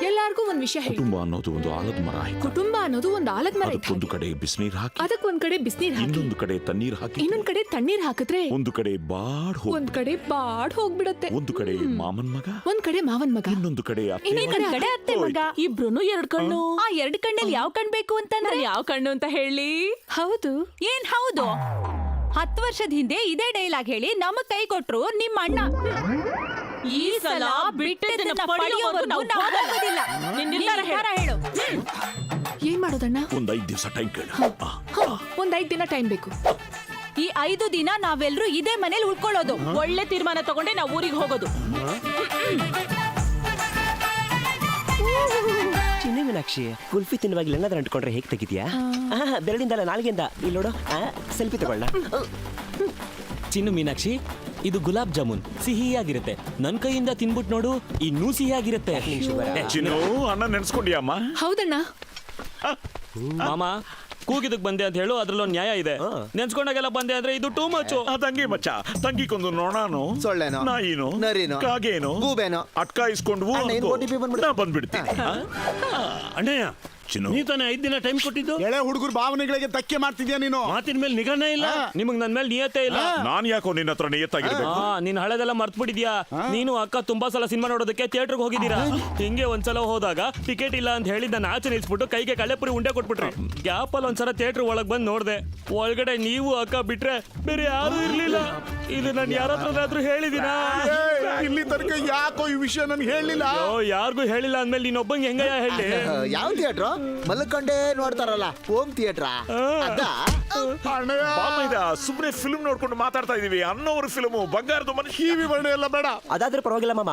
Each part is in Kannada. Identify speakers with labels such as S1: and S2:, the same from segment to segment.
S1: ಎಲ್ಲಾರ್ಗೂ ಒಂದ್ ವಿಷಯ ಹೇಳಿ.
S2: ಕುಟುಂಬ ಅನ್ನೋದು ಒಂದು ಆಲದ ಮರ.
S1: ಕುಟುಂಬ ಅನ್ನೋದು ಒಂದು ಆಲದ ಮರ.
S2: ಒಂದು ಕಡೆ ಬಿಸಿನೀರ್ ಹಾಕಿ,
S1: ಅದಕ್ಕೊಂದ್ ಕಡೆ ಬಿಸಿನೀರ್ ಹಾಕಿ,
S2: ಇನ್ನೊಂದು ಕಡೆ ತಣ್ಣೀರ್ ಹಾಕಿ,
S1: ಇನ್ನೊಂದ್ ಕಡೆ ತಣ್ಣೀರ್ ಹಾಕಿದ್ರೆ
S2: ಒಂದು ಕಡೆ
S1: ಒಂದ್ ಕಡೆ ಬಾಡ್ ಹೋಗ್ಬಿಡತ್ತೆ.
S2: ಒಂದು ಕಡೆ ಮಾಮನ್ ಮಗ,
S1: ಒಂದ್ ಕಡೆ ಮಾವನ್ ಮಗ,
S2: ಇನ್ನೊಂದು ಕಡೆ
S1: ಇನ್ನೊಂದ್ ಕಡೆ ಅತ್ತೆ ಮಗ. ಇಬ್ರುನು ಎರಡ್ ಕಣ್ಣು. ಆ ಎರಡ್ ಕಣ್ಣಲ್ಲಿ ಯಾವ ಕಣ್ ಬೇಕು ಅಂತಂದ್ರೆ ಯಾವ ಕಣ್ಣು ಅಂತ ಹೇಳಿ. ಹೌದು.
S3: ಏನ್ ಹೌದು? 10 ವರ್ಷದ ಹಿಂದೆ ಇದೇ ಡೈಲಾಗ್ ಹೇಳಿ ನಮಗ್ ಕೈ ಕೊಟ್ರು ನಿಮ್ಮ ಅಣ್ಣ. ಈ ಸಲ ಬಿಟ್ಟಿದ್ದನ್ನ ಪಡೆಯೋವರೆಗೂ ನಾವು ಹೋಗೋದಿಲ್ಲ. ನಿರ್ಧಾರ ಹೇಳು.
S1: ಏನ್ ಮಾಡೋದಣ್ಣ?
S2: ಒಂದ್ 5 ದಿವಸ ಟೈಮ್ ಕೇಳು.
S1: ಒಂದ್ 5 ದಿನ ಟೈಮ್ ಬೇಕು.
S3: ಈ 5 ದಿನ ನಾವೆಲ್ಲರೂ ಇದೇ ಮನೇಲಿ ಉಳ್ಕೊಳ್ಳೋದು.
S1: ಒಳ್ಳೆ ತೀರ್ಮಾನ ತಗೊಂಡೆ ನಾವು ಊರಿಗೆ ಹೋಗೋದು.
S4: ಚಿನ್ನ ಮೀನಾಕ್ಷಿ, ಕುಲ್ಫಿ ತಿನ್ನುವಾಗ ಏನಾದ್ರೂ ಅಂಟ್ಕೊಂಡ್ರೆ ಹೇಗೆ ತೆಗಿದ್ಯಾ? ಬೆರಳಿಂದಲ್ಲ, ನಾಲ್ಗೆಯಿಂದ. ಇಲ್ಲಿ ನೋಡು, ಸೆಲ್ಫಿ ತಗೊಳ್ಳ.
S5: ಚಿನ್ನು ಮೀನಾಕ್ಷಿ, ಇದು ಗುಲಾಬ್ ಜಾಮೂನ್ ಸಿಹಿಯಾಗಿರುತ್ತೆ. ನನ್ ಕೈಯಿಂದ ತಿನ್ಬಿಟ್ಟು ನೋಡು, ಇನ್ನೂ ಸಿಹಿಯಾಗಿರುತ್ತೆ.
S2: ಚಿನ್ನು, ಅಣ್ಣ ನೆನ್ಸ್ಕೊಂಡಿಯಮ್ಮ?
S1: ಹೌದಣ್ಣ.
S5: ಮಾಮ, ಕೂಗಿದಕ್ ಬಂದೆ ಅಂತ ಹೇಳು, ಅದ್ರಲ್ಲೊಂದು ನ್ಯಾಯ ಇದೆ. ನೆನ್ಸ್ಕೊಂಡಾಗೆಲ್ಲ ಬಂದೆ ಅಂದ್ರೆ ಇದು ಟೂ ಮಚ್.
S2: ತಂಗಿ ಮಚ್ಚ, ತಂಗಿಕೊಂದು ನೋಣಾನು,
S6: ಸೊಳ್ಳೆನೋ,
S2: ನಾಯಿನೋ,
S6: ನರಿನೋ,
S2: ಕಾಗೇನೋ,
S6: ಗೂಬೆನೋ
S2: ಅಟ್ಕ ಇಸ್ಕೊಂಡ್ವು, ನಾ ಬಂದ್ಬಿಡ್ತೀನಿ.
S7: ಅಣ್ಣಯ್ಯ,
S2: ಚಿನ್ನು,
S7: ನೀ ತಾನೇ 5 ದಿನ ಟೈಮ್ ಕೊಟ್ಟಿದ್ದು.
S6: ಎಳೆ ಹುಡುಗರ ಭಾವನೆಗಳಿಗೆ ಧಕ್ಕೆ ಮಾಡ್ತಿದ್ಯಾ ನೀನು?
S7: ಮಾತಿನ ಮೇಲೆ ನಿಗಾನೇ ಇಲ್ಲ.
S5: ನಿಮಗ್ ನನ್ ಮೇಲೆ ನಿಯತ್ತೆ ಇಲ್ಲ.
S2: ನಾನ್ ಯಾಕೋ ನಿನ್ನ ಹತ್ರ ನಿಯತ್ತಾಗಿರ್ಬೇಕು?
S5: ನೀನ್ ಹಳೆದೆಲ್ಲ ಮರ್ತ್ ಬಿಟ್ಟಿದ್ಯಾ. ನೀನು ಅಕ್ಕ ತುಂಬಾ ಸಲ ಸಿನಿಮಾ ನೋಡೋದಕ್ಕೆ ಥಿಯೇಟರ್ಗೆ ಹೋಗಿದ್ದೀರಾ. ಹಿಂಗೆ ಒಂದ್ಸಲ ಹೋದಾಗ ಟಿಕೆಟ್ ಇಲ್ಲ ಅಂತ ಹೇಳಿ ನನ್ನ ಆಚೆ ನಿಲ್ಸ್ಬಿಟ್ಟು ಕೈಗೆ ಕಳ್ಳೆಪುರಿ ಉಂಡೆ ಕೊಟ್ಬಿಟ್ರಿ. ಗ್ಯಾಪ್ ಅಲ್ಲಿ ಒಂದ್ಸಲ ಥಿಯೇಟರ್ ಒಳಗ್ ಬಂದ್ ನೋಡ್ದೆ. ಒಳಗಡೆ ನೀವು ಅಕ್ಕ ಬಿಟ್ರೆ ಬೇರೆ ಯಾರು ಇರ್ಲಿಲ್ಲ. ಇದು ನಾನು ಯಾರ ಹತ್ರನಾದ್ರೂ ಹೇಳಿದೀನಾ?
S6: ಇಲ್ಲಿ ತನಕ ಯಾಕೋ ಈ ವಿಷಯ ನನ್ಗೆ ಹೇಳಿಲ್ಲ.
S5: ಯಾರಿಗೂ ಹೇಳಿಲ್ಲ ಅಂದ್ಮೇಲೆ ನೀನೊಬ್ಬಂಗೆ ಹೆಂಗಯ್ಯ ಹೇಳಿ?
S6: ಯಾವ ಥಿಯೇಟ್ರು? ಮಲ್ಕೊಂಡೇ ನೋಡ್ತಾರಲ್ಲ, ಹೋಮ್ ಥಿಯೇಟ್ರಾ?
S2: ಸುಮ್ನೆ ಫಿಲ್ಮ್ ನೋಡ್ಕೊಂಡು ಮಾತಾಡ್ತಾ ಇದೀವಿ. ಅನ್ನೋರು ಫಿಲ್ಮು ಬಂಗಾರದ ಮನುಷ್ಯ ವಿವರಣೆ ಎಲ್ಲ ಬೇಡ.
S4: ಅದಾದ್ರೆ ಪರವಾಗಿಲ್ಲ ಮಾಮ.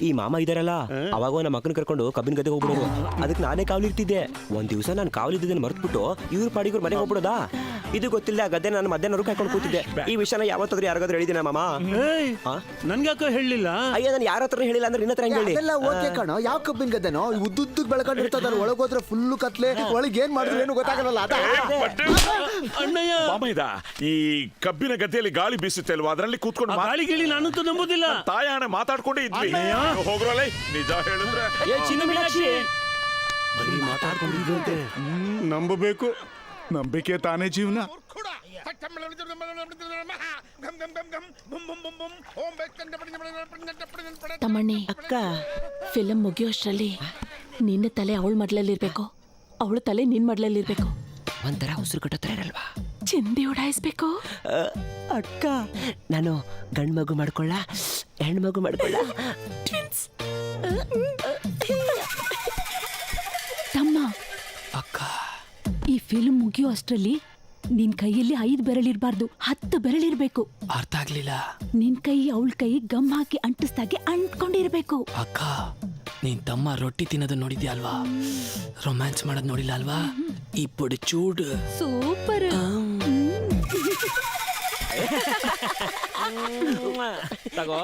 S4: ಈ ಮಾಮ ಇದಾರಲ್ಲ, ಅವಾಗ ನಮ್ಮ ಮಕ್ಕನ ಕರ್ಕೊಂಡು ಕಬ್ಬಿನ ಗದ್ದೆ ಹೋಗ್ಬಿಡೋದು. ಅದಕ್ಕೆ ನಾನೇ ಕಾವಲಿರ್ತಿದ್ದೆ. ಒಂದ್ ದಿವಸ ನಾನು ಕಾವಲಿದ್ದನ್ನು ಮರ್ತ್ಬಿಟ್ಟು ಇವ್ರ ಪಾಡಿಗೆ ಮನೆಗೆ ಹೋಗ್ಬಿಡೋದಾ. ಇದು ಗೊತ್ತಿಲ್ಲ, ಗದ್ದೆ ನಾನು ಮಧ್ಯಾಹ್ನ ಕಾಯ್ಕೊಂಡು ಕೂತಿದ್ದೆ. ಈ ವಿಷಯನ ಯಾವತ್ತಾದ್ರೂ ಯಾರಿಗಾದ್ರೂ ಹೇಳಿದಿನ ಮಾಮ?
S7: ನನ್ಗ್ಯಾಕೋ ಹೇಳಿಲ್ಲ?
S4: ಅಯ್ಯ, ನಾನು ಯಾರ ಹತ್ರ ಹೇಳಿಲ್ಲ ಅಂದ್ರೆ ನಿನ್ನ ಹತ್ರ ಹೇಳಿ.
S6: ಓಕೆ ಕಣೋ, ಯಾವ ಕಬ್ಬಿನ ಗದ್ದೆನೋ ಉದ್ದುದ್ದಕ್ಕೆ ಬೆಳ್ಕೊಂಡಿರ್ತದ. ಒಳಗೋದ್ರೆ ಫುಲ್ಲು ಕತ್ಲೆ, ಒಳಗೆ ಏನ್ ಮಾಡಿದ್ರೆ ಏನು ಗೊತ್ತಾಗಲ್ಲ.
S7: ಅಣ್ಣಯ್ಯ,
S2: ಈ ಕಬ್ಬಿನ ಗದ್ದೆಯಲ್ಲಿ ಗಾಳಿ ಬೀಸುತ್ತೆ ಅಲ್ವಾ, ಅದರಲ್ಲಿ ಕೂತ್ಕೊಂಡು
S7: ಗಾಳಿ ಗಿಳಿ ನಾನು ನಂಬುದಿಲ್ಲ.
S2: ತಾಯಾಣೆ ಮಾತಾಡ್ಕೊಂಡೇ ಇದ್ವಿ. ಹೋಗ್ರಲ್ಲ, ನಿಜ ಹೇಳಿದ್ರೆ.
S5: ಚಿನ್ನ ಮೀನಾಕ್ಷಿ,
S7: ಬರೀ ಮಾತಾಡ್ಕೊಂಡಿದ್ದಂತೆ.
S6: ನಂಬಬೇಕು, ನಂಬಿಕೆ ತಾನೇ ಜೀವನ.
S1: ತಮ್ಮಣ್ಣಿ,
S4: ಅಕ್ಕ,
S1: ಫಿಲಂ ಮುಗಿಯೋಷ್ಟ್ರಲ್ಲಿ ನಿನ್ನ ತಲೆ ಅವಳ ಮಡ್ಲಲ್ಲಿರ್ಬೇಕು, ಅವಳ ತಲೆ ನಿನ್ ಮಡ್ಲಲ್ಲಿರ್ಬೇಕು.
S4: ಒಂಥರ ಉಸಿರು ಕಟ್ಟೋತ್ರ ಇರಲ್ವಾ?
S1: ಚಿಂದಿ ಉಡಾಯಿಸ್ಬೇಕು.
S4: ಅಕ್ಕ, ನಾನು ಗಂಡು ಮಗು ಮಾಡ್ಕೊಳ್ಳ, ಹೆಣ್ಣು ಮಗು ಮಾಡ್ಕೊಳ್ಳ?
S1: ತಮ್ಮ,
S5: ಅಕ್ಕ,
S1: ಈ ಫಿಲ್ಮ್ ಮುಗಿಯೋ ಅಷ್ಟ್ರಲ್ಲಿ ನಿನ್ ಕೈಯಲ್ಲಿ 5 ಬೆರಳಿರ್ಬಾರ್ದು, 10 ಬೆರಳಿರ್ಬೇಕು.
S5: ಅರ್ಥ ಆಗ್ಲಿಲ್ಲ.
S1: ನಿನ್ ಕೈ ಅವಳ ಕೈ ಗಮ್ ಹಾಕಿ ಅಂಟಿಸ್ದಾಗೆ ಅಂಟ್ಕೊಂಡಿರ್ಬೇಕು.
S5: ಅಕ್ಕ, ನೀನ್ ತಮ್ಮ ರೊಟ್ಟಿ ತಿನ್ನೋದು ನೋಡಿದ್ಯಾ ಅಲ್ವಾ? ರೊಮ್ಯಾನ್ಸ್ ಮಾಡೋದ್ ನೋಡಿಲ್ಲ ಅಲ್ವಾ? ಇಪ್ಪಡು ಚೂಡ್
S1: ಸೂಪರ್.
S5: ತಗೋ.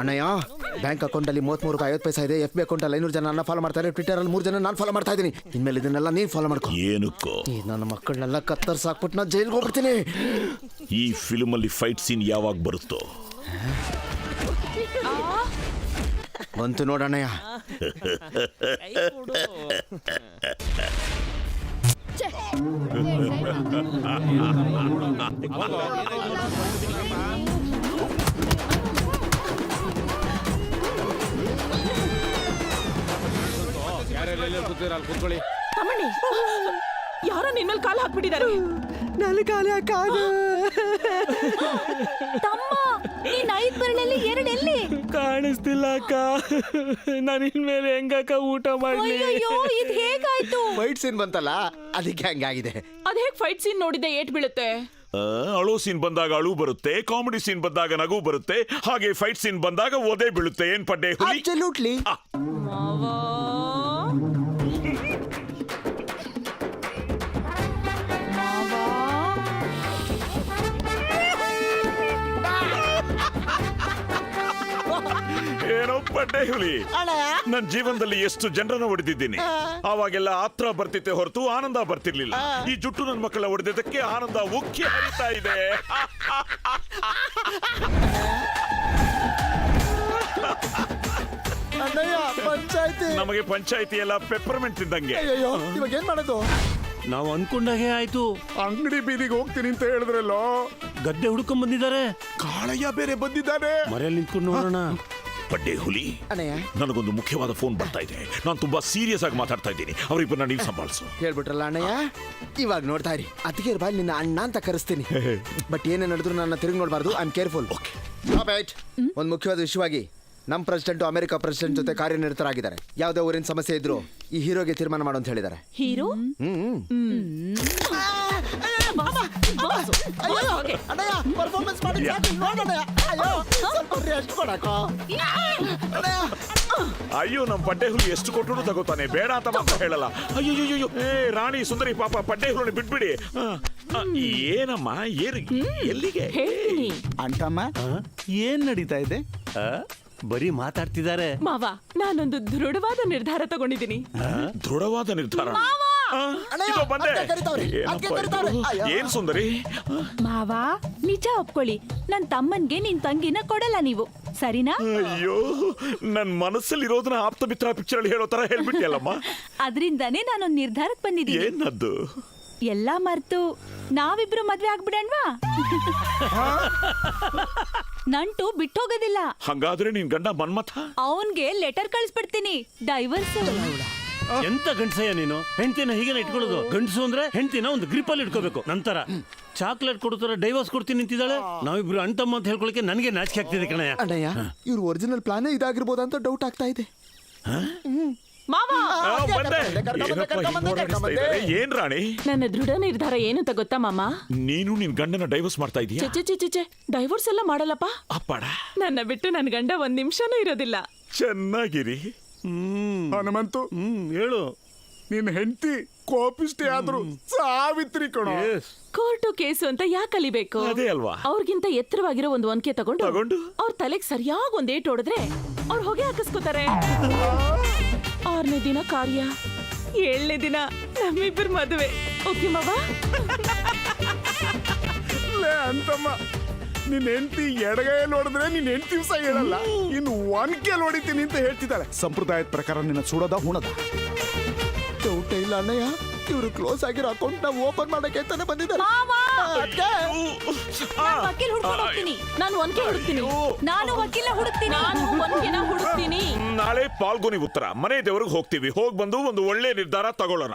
S6: ಅಣ್ಣಯ್ಯ, ಬ್ಯಾಂಕ್ ಅಕೌಂಟ್ ಅಲ್ಲಿ 33 ಪೈಸಾ ಇದೆ. FB ಅಕೌಂಟ್ ಅಲ್ಲಿ 500 ಜನ ನನ್ನ ಫಾಲೋ ಮಾಡ್ತಾರೆ. ಟ್ವಿಟರ್ ಅಲ್ಲಿ 3 ಜನ ನಾನು ಫಾಲೋ ಮಾಡ್ತಾ ಇದ್ದೀನಿ. ಇನ್ಮೇಲೆ ಇದನ್ನೆಲ್ಲ ನೀನ್ ಫಾಲೋ ಮಾಡ್ಕೊ.
S2: ಏನಕ್ಕೋ?
S6: ನನ್ನ ಮಕ್ಕಳನ್ನೆಲ್ಲ ಕತ್ತರ್ಸಾಕ್ಬಿಟ್ಟು ನಾನು ಜೈಲ್ಗೆ ಹೋಗ್ಬಿಡ್ತೀನಿ.
S2: ಈ ಫಿಲ್ಮ್ ಅಲ್ಲಿ ಫೈಟ್ ಸೀನ್ ಯಾವಾಗ ಬರುತ್ತೋ?
S6: ಬಂತು ನೋಡಣ್ಣಯ್ಯ.
S1: ತಮ್ಮಣ್ಣಿ, ಯಾರೋ ನಿನ್ಮೇಲೆ ಕಾಲು ಹಾಕ್ಬಿಟ್ಟಿದ್ದಾರೆ.
S4: ನಾನು ಕಾಲ ಹಾಕಾದು.
S3: ತಮ್ಮ, ನೀನ್ 5 ಬೆರಳಲ್ಲಿ 2 ಎಲ್ಲಿ?
S5: ಕಾಣಿಸ್ತಿಲ್ಲ ಅಕ್ಕ. ನಾನು ಇನ್ಮೇಲೆ ಹೆಂಗಕ್ಕ ಊಟ ಮಾಡ್ಲಿ?
S3: ಅಯ್ಯೋ, ಇದು ಹೇಗಾಯ್ತು?
S6: ಫೈಟ್ ಸೀನ್ ಬಂತಲ್ಲ, ಅದಕ್ಕೆ ಹಂಗಾಗಿದೆ.
S1: ಅದ್ ಹೇಗ್ ಫೈಟ್ ಸೀನ್ ನೋಡಿದ್ದೆ ಏಟ್ ಬೀಳುತ್ತೆ?
S2: ಅಳೋ ಸೀನ್ ಬಂದಾಗ ಅಳು ಬರುತ್ತೆ, ಕಾಮಿಡಿ ಸೀನ್ ಬಂದಾಗ ನಗು ಬರುತ್ತೆ, ಹಾಗೆ ಫೈಟ್ ಸೀನ್ ಬಂದಾಗ ಓದೇ ಬೀಳುತ್ತೆ. ಏನ್ ಪಡ್ಡೆ ಹುಲಿ?
S6: ಅಬ್ಸಲ್ಯೂಟ್ಲಿ.
S2: ಏನೋ ಪಡ್ಡೆ ಹುಲಿ, ನನ್ನ ಜೀವನದಲ್ಲಿ ಎಷ್ಟು ಜನರನ್ನ ಹೊಡೆದಿದ್ದೀನಿ. ಅವಾಗೆಲ್ಲ ಆತ್ರ ಬರ್ತಿತ್ತೆ ಹೊರತು ಆನಂದ ಬರ್ತಿರ್ಲಿಲ್ಲ. ಈ ಜುಟ್ಟು ನನ್ನ ಮಕ್ಕಳ ಹೊಡೆದಿದ್ದಕ್ಕೆ ಆನಂದ ಉಕ್ಕಿ ಹರಿತಾ ಇದೆ.
S6: ಪಂಚಾಯತಿ
S2: ನಮಗೆ ಪಂಚಾಯತಿ ಎಲ್ಲ ಪೆಪ್ಪರ್ಮೆಂಟ್ ಇದ್ದಂಗೆ.
S6: ಅಯ್ಯೋ ಇವಾಗ ಏನ್ ಮಾಡೋದು?
S7: ನಾವು ಅನ್ಕೊಂಡಾಗೆ ಆಯ್ತು.
S6: ಅಂಗಡಿ ಬೀದಿಗೆ ಹೋಗ್ತೀನಿ ಅಂತ ಹೇಳಿದ್ರಲ್ಲೋ.
S7: ಗದ್ದೆ ಹುಡ್ಕೊಂಡ್ ಬಂದಿದ್ದಾರೆ.
S6: ಕಾಳಯ್ಯ ಬೇರೆ ಬಂದಿದ್ದಾನೆ.
S7: ಮರೆಯಲ್ಲಿ ನಿಂತ್ಕೊಂಡು ನೋಡೋಣ.
S2: ಪಡ್ಡೆ ಹುಲಿ,
S6: ಅಣ್ಣಯ್ಯ
S2: ನನಗೊಂದು ಮುಖ್ಯವಾದ ಫೋನ್ ಬರ್ತಾ ಇದೆ. ನಾನು ತುಂಬಾ ಸೀರಿಯಸ್ ಆಗಿ ಮಾತಾಡ್ತಾ ಇದ್ದೀನಿ. ಅವರಿಬ್ಬರನ್ನ ನೀವು ಸಂಭಾಳಿಸು.
S6: ಹೇಳ್ಬಿಟ್ರಲ್ಲ ಅಣ್ಣಯ್ಯ, ಇವಾಗ ನೋಡ್ತಾ ಇರಿ. ಅದಕ್ಕೆ ಬಾಯ್ ನಿನ್ನ ಅಣ್ಣ ಅಂತ ಕರೆಸ್ತೀನಿ. ಬಟ್ ಏನೇ ನಡೆದ್ರು ನನ್ನ ತಿರುಗಿ ನೋಡಬಾರ್ದು. I am careful. ಒಂದು ಮುಖ್ಯವಾದ ವಿಷಯವಾಗಿ ನಮ್ಮ ಪ್ರೆಸಿಡೆಂಟ್ ಅಮೆರಿಕ ಪ್ರೆಸಿಡೆಂಟ್ ಜೊತೆ ಕಾರ್ಯನಿರತರಾಗಿದ್ದಾರೆ. ಯಾವುದೇ ಊರಿನ ಸಮಸ್ಯೆ ಇದ್ರು ಈ ಹೀರೋಗೆ ತೀರ್ಮಾನ ಮಾಡು ಅಂತ ಹೇಳಿದ್ದಾರೆ.
S3: ಹೀರೋ
S2: ಅಯ್ಯೋ ನಮ್ ಪಡ್ಡೆ ಹುಲಿ ಎಷ್ಟು ಕೊಟ್ಟರು ತಗೋತಾನೆ. ಬೇಡ ಅಂತ ಮಾತ್ರ ಹೇಳಲ್ಲ. ಅಯ್ಯೋ ಏ ರಾಣಿ ಸುಂದರಿ ಪಾಪ ಪಡ್ಡೆ ಹುಲಿ ಬಿಟ್ಬಿಡಿ. ಏನಮ್ಮ ಎಲ್ಲಿಗೆ?
S1: ಹೇಳ್ತೀನಿ
S8: ಅಂಟಮ್ಮ ಏನ್ ನಡೀತಾ ಇದೆ?
S7: ಬರೀ ಮಾತಾಡ್ತಿದ್ದಾರೆ.
S1: ಮಾವ, ನಾನೊಂದು ದೃಢವಾದ ನಿರ್ಧಾರ ತಗೊಂಡಿದ್ದೀನಿ.
S2: ದೃಢವಾದ ನಿರ್ಧಾರ.
S6: ಅಣ್ಣಯ್ಯ,
S2: ಇದೋ ಬಂದೆ.
S6: ಅದ್ಕೆ ಕರೀತಾವ್ರೆ, ಅದ್ಕೆ
S2: ಏನಪ್ಪ
S6: ಕರೀತಾವ್ರೆ.
S2: ಇದು?
S6: ಅಯ್ಯೋ.
S2: ಏನ್ ಸುಂದರಿ?
S3: ಮಾವ, ನಿಜ ಒಪ್ಕೊಳ್ಳಿ, ನನ್ ತಮ್ಮನ್ಗೆ ನಿನ್ ತಂಗಿನ ಕೊಡಲ್ಲ ನೀವು, ಸರಿನಾ?
S2: ಅಯ್ಯೋ ನನ್ ಮನಸ್ಸಲ್ಲಿ ಇರೋದನ್ನ ಆಪ್ತ ಮಿತ್ರ ಪಿಕ್ಚರ್ ಅಲ್ಲಿ ಹೇಳೋ ತರ ಹೇಳ್ಬಿಟ್ಟಿಯಲ್ಲಮ್ಮ.
S3: ಅದ್ರಿಂದಾನೇ ನಾನೊಂದ್ ನಿರ್ಧಾರಕ್ಕೆ ಬಂದಿದ್ದೀನಿ.
S2: ಏನದ್ದು?
S3: ಎಲ್ಲಾ ಮರ್ತು ನಾವಿಬ್ರು ಮದ್ವೆ ಆಗ್ಬಿಡಣ್ವಾ? ನಂಟು ಬಿಟ್ಟೋಗೋದಿಲ್ಲ.
S2: ಹಂಗಾದ್ರೆ ನಿನ್ ಗಂಡ ಮನ್ಮಥ?
S3: ಅವನ್ಗೆ ಲೆಟರ್ ಕಳಿಸ್ಬಿಡ್ತೀನಿ, ಡೈವರ್ಸ್.
S7: ಎಂತ ಗಂಡಸಯ್ಯ ನೀನು? ಹೆಂಡತಿನ ಹೀಗೆ ಇಟ್ಕೊಳ್ಳೋದು? ಗಂಡಸು ಅಂದ್ರೆ ಹೆಂಡತಿನ ಒಂದು ಗ್ರಿಪ್ ಅಲ್ಲಿ ಇಟ್ಕೋಬೇಕು. ನಂತರ ಚಾಕ್ಲೇಟ್ ಕೊಡ್ತಾರೆ, ಡೈವರ್ಸ್ ಕೊಡ್ತೀನಿ ನಿಂತಿದ್ದಾಳೆ. ನಾವಿಬ್ರು ಅಣ್ತಮ್ಮ ಅಂತ ಹೇಳ್ಕೊಳಕ್ಕೆ ನನಗೆ ನಾಚಿಕೆ ಆಗ್ತಿದೆ ಕಣಯ್ಯ.
S6: ಅಣ್ಣಯ್ಯ, ಇವ್ರ ಒರಿಜಿನಲ್ ಪ್ಲಾನೇ ಇದಾಗಿರ್ಬೋದು ಅಂತ ಡೌಟ್ ಆಗ್ತಾ ಇದೆ.
S1: ಮಾವ,
S2: ಬಂದೆ. ಏನಪ್ಪ ಹಿಂಗ್ ಓಡಾಡಿಸ್ತಾ ಇದ್ದಾರೆ? ಏನ್ ರಾಣಿ?
S1: ನನ್ನ ದೃಢ ನಿರ್ಧಾರ ಏನು ಅಂತ ಗೊತ್ತಾ ಮಾಮ?
S2: ನೀನು ನಿನ್ ಗಂಡನ ಡೈವರ್ಸ್ ಮಾಡ್ತಾ ಇದೀಯಾ?
S1: ಚೆ ಡೈವೋರ್ಸ್ ಎಲ್ಲ ಮಾಡಲ್ಲಪ್ಪ.
S2: ಅಪ್ಪಾಡ,
S1: ನನ್ನ ಬಿಟ್ಟು ನನ್ ಗಂಡ ಒಂದ್ ನಿಮಿಷನೂ ಇರೋದಿಲ್ಲ.
S2: ಚೆನ್ನಾಗಿರಿ.
S6: ಹನುಮಂತು,
S7: ಹೇಳು.
S6: ನಿನ್ ಹೆಂಡತಿ ಕೋಪಿಷ್ಟೇ ಆದ್ರು ಸಾವಿತ್ರಿ ಕಣೋ.
S1: ಕೋರ್ಟು ಕೇಸು ಅಂತ ಯಾಕೆ ಕಲಿಬೇಕು?
S2: ಅದೇ ಅಲ್ವಾ?
S1: ಅವ್ರಿಗಿಂತ ಎತ್ತರವಾಗಿರೋ ಒಂದು ಒನ್ಕೆ ತಗೊಂಡು ಅವ್ರ ತಲೆಗೆ ಸರಿಯಾಗಿ ಒಂದ್ ಏಟ್ ಹೊಡೆದ್ರೆ ಅವ್ರು ಹೊಗೆ ಹಾಕಿಸ್ಕೋತಾರೆ. 6ನೇ ದಿನ ಕಾರ್ಯ, 7ನೇ ದಿನ ನಮ್ಮಿಬ್ಬರ ಮದುವೆ. ಓಕೆ ಮಾವ?
S6: ಅಂತಮ್ಮ, ನಿನ್ ಹೆಂಡತಿ ಎಡಗೈಯಲ್ಲಿ ಹೊಡೆದ್ರೆ ನಿನ್ ಹೆಂಡತಿ ದಿವಸ ಹೇಳಲ್ಲ, ಇನ್ನು ಒನ್ಕೆಲ್ ಹೊಡಿತೀನಿ ಅಂತ ಹೇಳ್ತಿದ್ದಾಳೆ. ಸಂಪ್ರದಾಯದ ಪ್ರಕಾರ ನಿನ್ನ ಸುಡೋದ ಹುಣದ ಡೌಟ್ ಇಲ್ಲ ಅಣ್ಣಯ್ಯ. ಇವರು ಕ್ಲೋಸ್ ಆಗಿರೋ ಅಕೌಂಟ್ ನ ಓಪನ್ ಮಾಡಕ್ಕೆ ಅಂತಾನೆ ಬಂದಿದ್ದಾರೆ.
S3: ವಕೀಲ್ ಹುಡ್ಕೊಂಡು ಹೋಗ್ತೀನಿ.
S1: ನಾನು ಒನ್ಕೆ ಹುಡುಕ್ತೀನಿ.
S3: ನಾನು ವಕೀಲ ಹುಡುಕ್ತೀನಿ.
S1: ನಾನು ಒನ್ಕೆನ ಹುಡುಕ್ತೀನಿ.
S2: ನಾಳೆ ಪಾಲ್ಗೊನಿ ಉತ್ತರ ಮನೆ ದೇವರಿಗೆ ಹೋಗ್ತೀವಿ. ಹೋಗ್ ಬಂದು ಒಂದು ಒಳ್ಳೆ ನಿರ್ಧಾರ ತಗೊಳ್ಳೋಣ.